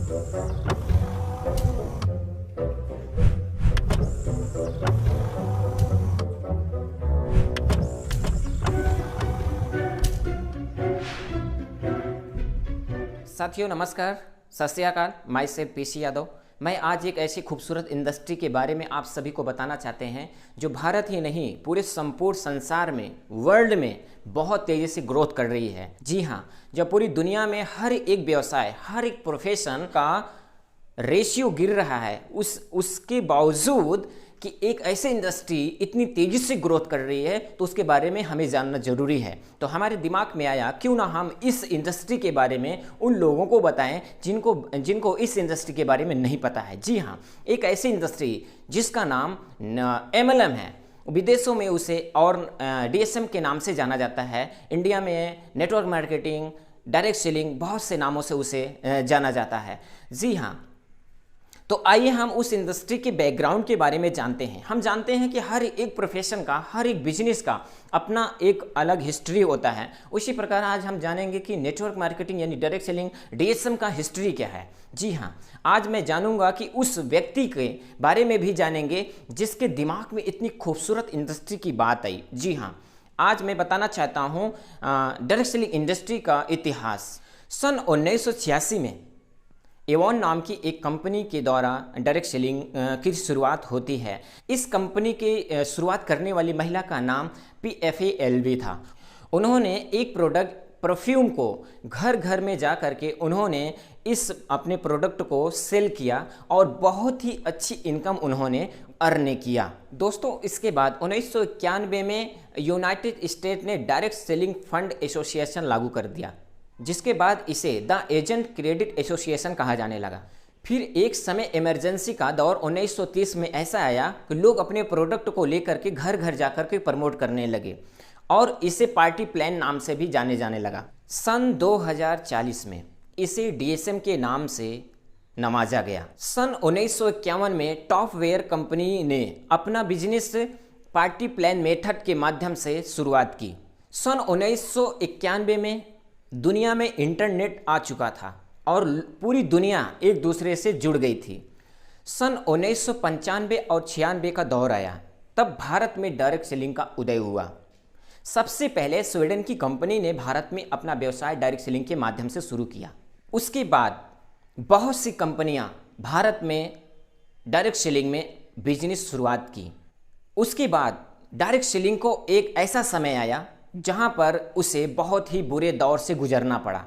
साथियों नमस्कार, सत श्री अकाल। My self PC Yadav. मैं आज एक ऐसी खूबसूरत इंडस्ट्री के बारे में आप सभी को बताना चाहते हैं जो भारत ही नहीं पूरे संपूर्ण संसार में, वर्ल्ड में बहुत तेज़ी से ग्रोथ कर रही है। जी हाँ, जब पूरी दुनिया में हर एक व्यवसाय, हर एक प्रोफेशन का रेशियो गिर रहा है, उसके बावजूद कि एक ऐसी इंडस्ट्री इतनी तेज़ी से ग्रोथ कर रही है, तो उसके बारे में हमें जानना ज़रूरी है। तो हमारे दिमाग में आया क्यों ना हम इस इंडस्ट्री के बारे में उन लोगों को बताएं जिनको इस इंडस्ट्री के बारे में नहीं पता है। जी हाँ, एक ऐसी इंडस्ट्री जिसका नाम MLM है। विदेशों में उसे और DSM के नाम से जाना जाता है। इंडिया में नेटवर्क मार्केटिंग, डायरेक्ट सेलिंग, बहुत से नामों से उसे जाना जाता है। जी हाँ, तो आइए हम उस इंडस्ट्री के बैकग्राउंड के बारे में जानते हैं। हम जानते हैं कि हर एक प्रोफेशन का, हर एक बिजनेस का अपना एक अलग हिस्ट्री होता है। उसी प्रकार आज हम जानेंगे कि नेटवर्क मार्केटिंग यानी डायरेक्ट सेलिंग, DSM का हिस्ट्री क्या है। जी हाँ, आज मैं जानूंगा कि उस व्यक्ति के बारे में भी जानेंगे जिसके दिमाग में इतनी खूबसूरत इंडस्ट्री की बात आई। जी हाँ, आज मैं बताना चाहता हूँ डायरेक्ट सेलिंग इंडस्ट्री का इतिहास। सन 1986 में एवॉन नाम की एक कंपनी के द्वारा डायरेक्ट सेलिंग की शुरुआत होती है। इस कंपनी के शुरुआत करने वाली महिला का नाम PFALV था। उन्होंने एक प्रोडक्ट परफ्यूम को घर घर में जा करके उन्होंने इस अपने प्रोडक्ट को सेल किया और बहुत ही अच्छी इनकम उन्होंने अर्न किया। दोस्तों, इसके बाद 1991 में यूनाइटेड स्टेट ने डायरेक्ट सेलिंग फंड एसोसिएशन लागू कर दिया, जिसके बाद इसे द एजेंट क्रेडिट एसोसिएशन कहा जाने लगा। फिर एक समय इमरजेंसी का दौर 1930 में ऐसा आया कि लोग अपने प्रोडक्ट को लेकर के घर घर जाकर के प्रमोट करने लगे और इसे पार्टी प्लान नाम से भी जाने लगा। सन 2040 में इसे DSM के नाम से नवाजा गया। सन 1951 में टॉपवेयर कंपनी ने अपना बिजनेस पार्टी प्लान मेथड के माध्यम से शुरुआत की। सन 1991 में दुनिया में इंटरनेट आ चुका था और पूरी दुनिया एक दूसरे से जुड़ गई थी। सन 1995 और 96 का दौर आया, तब भारत में डायरेक्ट सेलिंग का उदय हुआ। सबसे पहले स्वीडन की कंपनी ने भारत में अपना व्यवसाय डायरेक्ट सेलिंग के माध्यम से शुरू किया। उसके बाद बहुत सी कंपनियां भारत में डायरेक्ट सेलिंग में बिजनेस शुरुआत की। उसके बाद डायरेक्ट सेलिंग को एक ऐसा समय आया जहां पर उसे बहुत ही बुरे दौर से गुजरना पड़ा।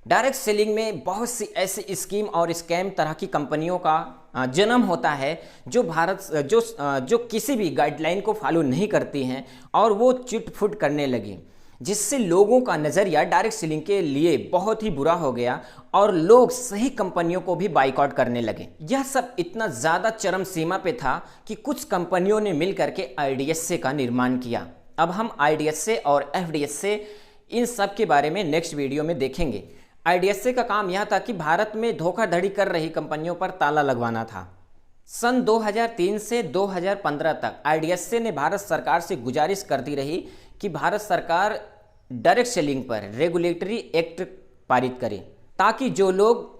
डायरेक्ट सेलिंग में बहुत सी ऐसी स्कीम और स्कैम तरह की कंपनियों का जन्म होता है जो किसी भी गाइडलाइन को फॉलो नहीं करती हैं और वो चिट-फुट करने लगी, जिससे लोगों का नज़रिया डायरेक्ट सेलिंग के लिए बहुत ही बुरा हो गया और लोग सही कंपनियों को भी बाइकआउट करने लगे। यह सब इतना ज़्यादा चरम सीमा पे था कि कुछ कंपनियों ने मिल करके IDSA का निर्माण किया। अब हम IDSA और FDSA इन सब के बारे में नेक्स्ट वीडियो में देखेंगे। IDSA का काम यह था कि भारत में धोखाधड़ी कर रही कंपनियों पर ताला लगवाना था। सन 2003 से 2015 तक IDSA ने भारत सरकार से गुजारिश करती रही कि भारत सरकार डायरेक्ट सेलिंग पर रेगुलेटरी एक्ट पारित करे, ताकि जो लोग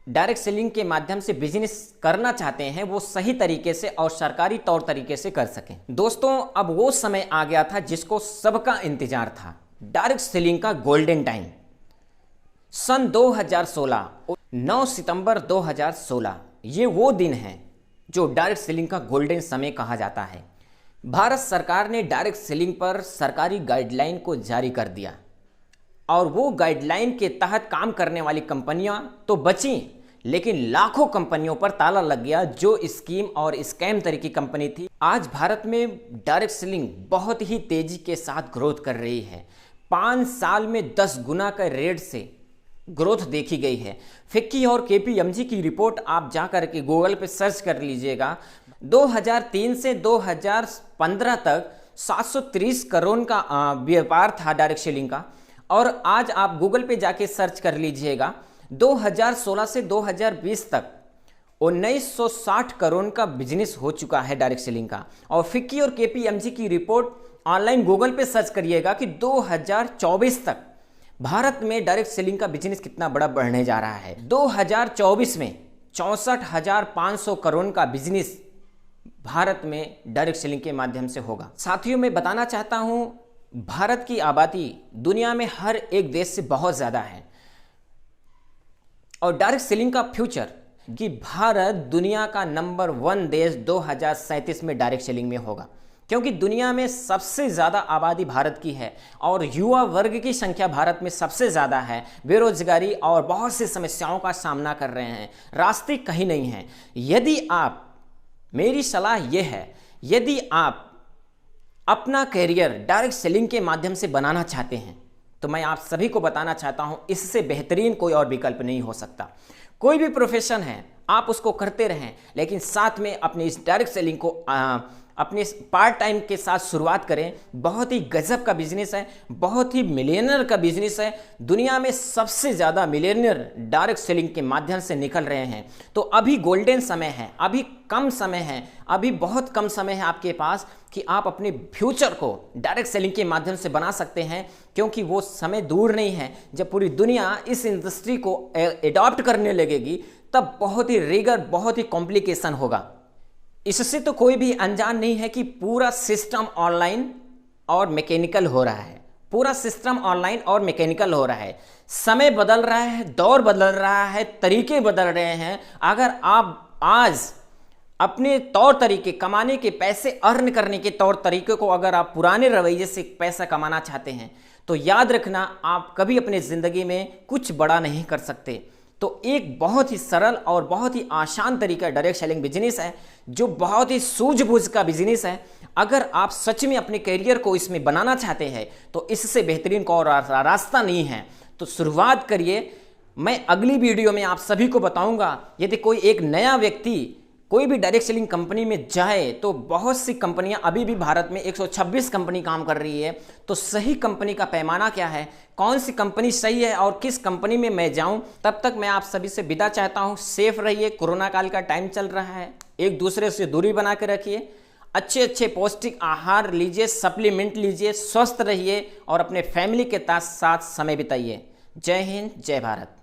डायरेक्ट सेलिंग के माध्यम से बिजनेस करना चाहते हैं वो सही तरीके से और सरकारी तौर तरीके से कर सकें। दोस्तों, अब वो समय आ गया था जिसको सबका इंतजार था, डायरेक्ट सेलिंग का गोल्डन टाइम। सन 2016, 9 सितंबर 2016, ये वो दिन है जो डायरेक्ट सेलिंग का गोल्डन समय कहा जाता है। भारत सरकार ने डायरेक्ट सेलिंग पर सरकारी गाइडलाइन को जारी कर दिया और वो गाइडलाइन के तहत काम करने वाली कंपनियां तो बची, लेकिन लाखों कंपनियों पर ताला लग गया जो स्कीम और स्कैम तरह की कंपनी थी। आज भारत में डायरेक्ट सेलिंग बहुत ही तेजी के साथ ग्रोथ कर रही है। 5 साल में 10 गुना का रेट से ग्रोथ देखी गई है। फिक्की और KPMG की रिपोर्ट आप जा कर के गूगल पे सर्च कर लीजिएगा। 2003 से 2015 तक 730 करोड़ का व्यापार था डायरेक्ट सेलिंग का, और आज आप गूगल पे जाके सर्च कर लीजिएगा 2016 से 2020 तक 1960 करोड़ का बिजनेस हो चुका है डायरेक्ट सेलिंग का। और फिक्की और KPMG की रिपोर्ट ऑनलाइन गूगल पे सर्च करिएगा कि 2024 तक भारत में डायरेक्ट सेलिंग का बिजनेस कितना बड़ा बढ़ने जा रहा है। 2024 में 64,500 करोड़ का बिजनेस भारत में डायरेक्ट सेलिंग के माध्यम से होगा। साथियों, मैं बताना चाहता हूं, भारत की आबादी दुनिया में हर एक देश से बहुत ज़्यादा है और डायरेक्ट सेलिंग का फ्यूचर कि भारत दुनिया का नंबर 1 देश 2037 में डायरेक्ट सेलिंग में होगा, क्योंकि दुनिया में सबसे ज़्यादा आबादी भारत की है और युवा वर्ग की संख्या भारत में सबसे ज़्यादा है। बेरोजगारी और बहुत सी समस्याओं का सामना कर रहे हैं, रास्ते कहीं नहीं हैं। यदि आप, मेरी सलाह यह है, यदि आप अपना करियर डायरेक्ट सेलिंग के माध्यम से बनाना चाहते हैं तो मैं आप सभी को बताना चाहता हूं, इससे बेहतरीन कोई और विकल्प नहीं हो सकता। कोई भी प्रोफेशन है आप उसको करते रहें, लेकिन साथ में अपनी इस डायरेक्ट सेलिंग को अपने पार्ट टाइम के साथ शुरुआत करें। बहुत ही गजब का बिजनेस है, बहुत ही मिलियनर का बिजनेस है। दुनिया में सबसे ज़्यादा मिलियनर डायरेक्ट सेलिंग के माध्यम से निकल रहे हैं। तो अभी गोल्डन समय है, अभी कम समय है, अभी बहुत कम समय है आपके पास कि आप अपने फ्यूचर को डायरेक्ट सेलिंग के माध्यम से बना सकते हैं, क्योंकि वो समय दूर नहीं है जब पूरी दुनिया इस इंडस्ट्री को एडॉप्ट करने लगेगी। तब बहुत ही रिगर, बहुत ही कॉम्प्लिकेशन होगा। इससे तो कोई भी अनजान नहीं है कि पूरा सिस्टम ऑनलाइन और मैकेनिकल हो रहा है। पूरा सिस्टम ऑनलाइन और मैकेनिकल हो रहा है। समय बदल रहा है, दौर बदल रहा है, तरीके बदल रहे हैं। अगर आप आज अपने तौर तरीके, कमाने के पैसे अर्न करने के तौर तरीके को अगर आप पुराने रवैये से पैसा कमाना चाहते हैं तो याद रखना, आप कभी अपनी ज़िंदगी में कुछ बड़ा नहीं कर सकते। तो एक बहुत ही सरल और बहुत ही आसान तरीका डायरेक्ट सेलिंग बिजनेस है, जो बहुत ही सूझबूझ का बिजनेस है। अगर आप सच में अपने करियर को इसमें बनाना चाहते हैं तो इससे बेहतरीन कोई रास्ता नहीं है। तो शुरुआत करिए। मैं अगली वीडियो में आप सभी को बताऊंगा, यदि कोई एक नया व्यक्ति कोई भी डायरेक्ट सेलिंग कंपनी में जाए तो बहुत सी कंपनियां, अभी भी भारत में 126 कंपनी काम कर रही है। तो सही कंपनी का पैमाना क्या है, कौन सी कंपनी सही है और किस कंपनी में मैं जाऊं। तब तक मैं आप सभी से विदा चाहता हूं। सेफ रहिए, कोरोना काल का टाइम चल रहा है, एक दूसरे से दूरी बना के रखिए, अच्छे अच्छे पौष्टिक आहार लीजिए, सप्लीमेंट लीजिए, स्वस्थ रहिए और अपने फैमिली के साथ समय बिताइए। जय हिंद, जय भारत।